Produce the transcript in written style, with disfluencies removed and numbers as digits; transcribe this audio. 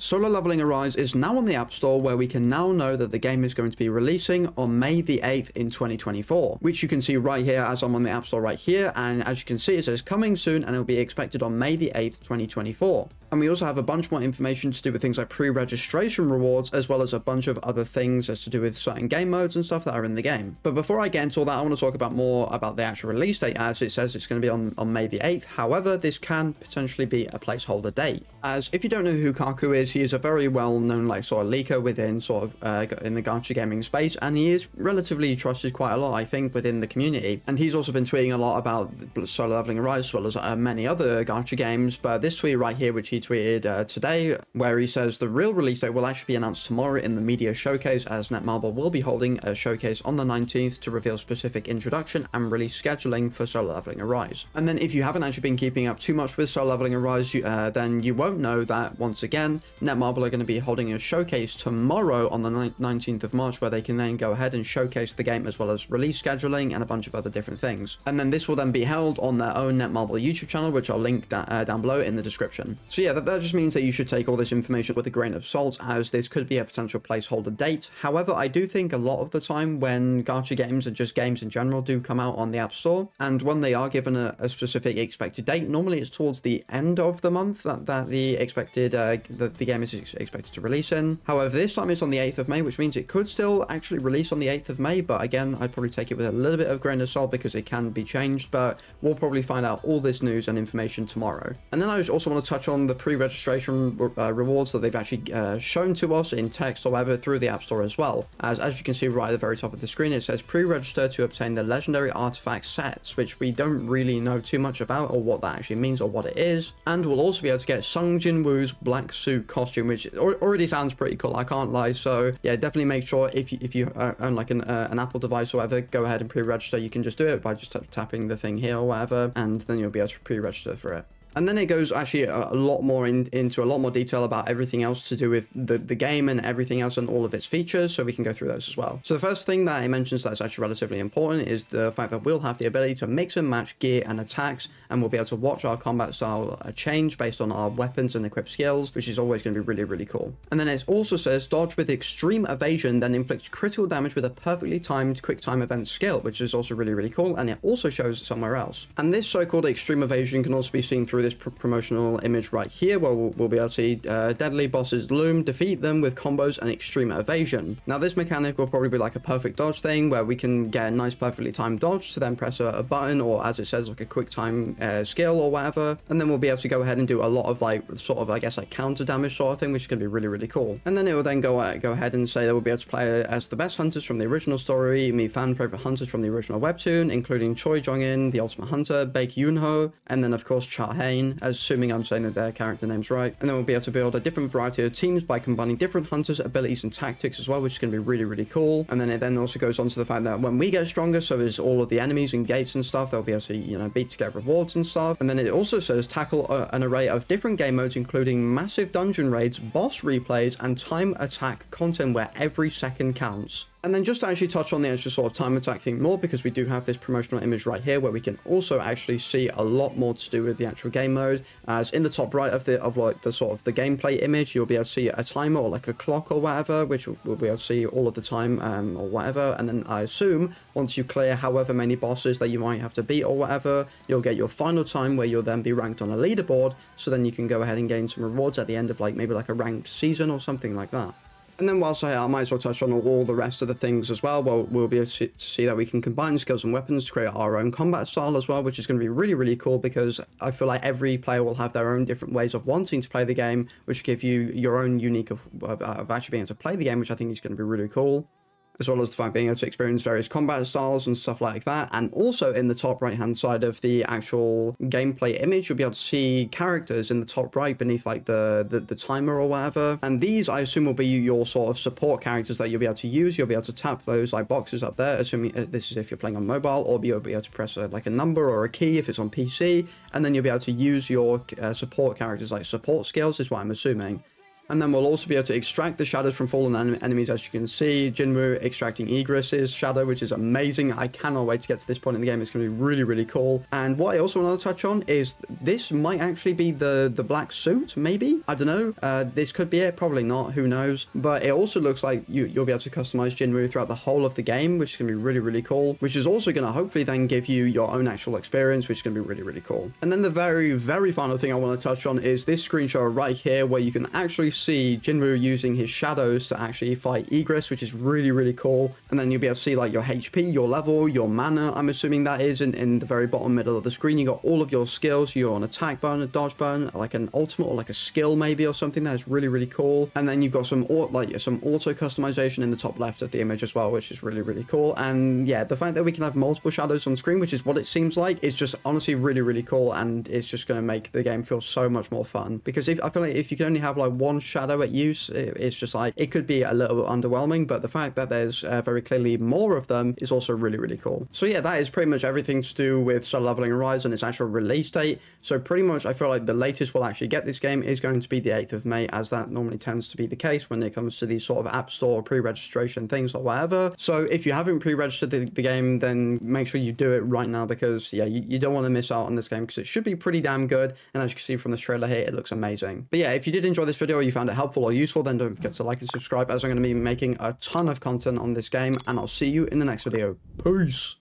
Solo Leveling Arise is now on the App Store, where we can now know that the game is going to be releasing on May the 8th in 2024, which you can see right here as I'm on the App Store right here. And as you can see, it says coming soon and it'll be expected on May the 8th, 2024. And we also have a bunch more information to do with things like pre-registration rewards, as well as a bunch of other things as to do with certain game modes and stuff that are in the game. But before I get into all that, I want to talk about more about the actual release date, as it says it's going to be on May the 8th. However, this can potentially be a placeholder date. As if you don't know who Kaku is, he is a very well-known like sort of leaker within sort of in the gacha gaming space, and he is relatively trusted quite a lot, I think, within the community. And he's also been tweeting a lot about Solo Leveling Arise, as well as many other gacha games. But this tweet right here, which he tweeted today, where he says the real release date will actually be announced tomorrow in the media showcase, as Netmarble will be holding a showcase on the 19th to reveal specific introduction and release scheduling for Solo Leveling Arise. And then if you haven't actually been keeping up too much with Solo Leveling Arise, then you won't know that once again Netmarble are going to be holding a showcase tomorrow on the 19th of March, where they can then go ahead and showcase the game, as well as release scheduling and a bunch of other different things. And then this will then be held on their own Netmarble YouTube channel, which I'll link down below in the description. So yeah, that just means that you should take all this information with a grain of salt, as this could be a potential placeholder date. However, I do think a lot of the time when gacha games and just games in general do come out on the App Store, and when they are given a specific expected date, normally it's towards the end of the month that the expected the game is expected to release in. However, this time it's on the 8th of May, which means it could still actually release on the 8th of May, but again, I'd probably take it with a little bit of grain of salt because it can be changed. But we'll probably find out all this news and information tomorrow. And then I also want to touch on the pre-registration rewards that they've actually shown to us in text or whatever through the App Store as well. As you can see right at the very top of the screen, it says pre-register to obtain the legendary artifact sets, which we don't really know too much about or what that actually means or what it is. And we'll also be able to get Sung Jin Woo's black suit costume, which already sounds pretty cool, I can't lie. So yeah, definitely make sure if you own like an Apple device or whatever, go ahead and pre-register. You can just do it by just tapping the thing here or whatever, and then you'll be able to pre-register for it. And then it goes actually a lot more into a lot more detail about everything else to do with the game and everything else and all of its features, so we can go through those as well. So the first thing that it mentions that's actually relatively important is the fact that we'll have the ability to mix and match gear and attacks, and we'll be able to watch our combat style change based on our weapons and equipped skills, which is always going to be really, really cool. And then it also says dodge with extreme evasion, then inflict critical damage with a perfectly timed quick time event skill, which is also really, really cool, and it also shows it somewhere else. And this so-called extreme evasion can also be seen through this promotional image right here, where we'll be able to see deadly bosses loom, defeat them with combos and extreme evasion. Now this mechanic will probably be like a perfect dodge thing, where we can get a nice perfectly timed dodge to then press a button, or as it says, like a quick time skill or whatever, and then we'll be able to go ahead and do a lot of like sort of, I guess, like counter damage sort of thing, which is going to be really, really cool. And then it will then go ahead and say that we'll be able to play as the best hunters from the original story, me fan favorite hunters from the original webtoon, including Choi Jong-in, the Ultimate Hunter, Baek Yoon-ho, and then of course Cha Hain, assuming I'm saying that their character name's right. And then we'll be able to build a different variety of teams by combining different hunters' abilities and tactics as well, which is going to be really, really cool. And then it then also goes on to the fact that when we get stronger, so is all of the enemies and gates and stuff, they'll be able to, you know, beat to get rewards and stuff. And then it also says tackle an array of different game modes, including massive dungeon raids, boss replays, and time attack content where every second counts. And then just to actually touch on the extra sort of time attack thing more, because we do have this promotional image right here where we can also actually see a lot more to do with the actual game mode. As in the top right of like the sort of the gameplay image, you'll be able to see a timer or like a clock or whatever, which we'll be able to see all of the time or whatever. And then I assume once you clear however many bosses that you might have to beat or whatever, you'll get your final time where you'll then be ranked on a leaderboard. So then you can go ahead and gain some rewards at the end of like maybe like a ranked season or something like that. And then whilst I might as well touch on all the rest of the things as well. Well, we'll be able to see that we can combine skills and weapons to create our own combat style as well, which is going to be really, really cool, because I feel like every player will have their own different ways of wanting to play the game, which give you your own unique of actually being able to play the game, which I think is going to be really cool. As well as the fact being able to experience various combat styles and stuff like that. And also in the top right hand side of the actual gameplay image, you'll be able to see characters in the top right beneath like the timer or whatever. And these I assume will be your sort of support characters that you'll be able to use. You'll be able to tap those like boxes up there, assuming this is if you're playing on mobile, or you'll be able to press like a number or a key if it's on PC, and then you'll be able to use your support characters like support skills is what I'm assuming. And then we'll also be able to extract the shadows from fallen enemies. As you can see, Jinwoo extracting Egress's shadow, which is amazing. I cannot wait to get to this point in the game. It's going to be really, really cool. And what I also want to touch on is this might actually be the black suit, maybe? I don't know. This could be it. Probably not. Who knows? But it also looks like you'll be able to customize Jinwoo throughout the whole of the game, which is going to be really, really cool. Which is also going to hopefully then give you your own actual experience, which is going to be really, really cool. And then the very, very final thing I want to touch on is this screenshot right here, where you can actually see Jinwoo using his shadows to actually fight Egress, which is really, really cool. And then you'll be able to see like your HP, your level, your mana, I'm assuming that is in the very bottom middle of the screen. You got all of your skills. You're on attack button, a dodge button, like an ultimate or like a skill maybe or something. That is really, really cool. And then you've got some auto customization in the top left of the image as well, which is really, really cool. And yeah, the fact that we can have multiple shadows on screen, which is what it seems like, is just honestly really, really cool. And it's just going to make the game feel so much more fun, because I feel like if you can only have like one shadow at use, it's just like, it could be a little bit underwhelming, but the fact that there's very clearly more of them is also really, really cool. So yeah, that is pretty much everything to do with Solo Leveling Rise and its actual release date. So pretty much I feel like the latest we'll actually get this game is going to be the 8th of May, as that normally tends to be the case when it comes to these sort of App Store pre-registration things or whatever. So if you haven't pre-registered the game, then make sure you do it right now, because yeah, you don't want to miss out on this game, because it should be pretty damn good. And as you can see from this trailer here, it looks amazing. But yeah, if you did enjoy this video or you found it helpful or useful, then don't forget to like and subscribe, as I'm going to be making a ton of content on this game, and I'll see you in the next video. Peace!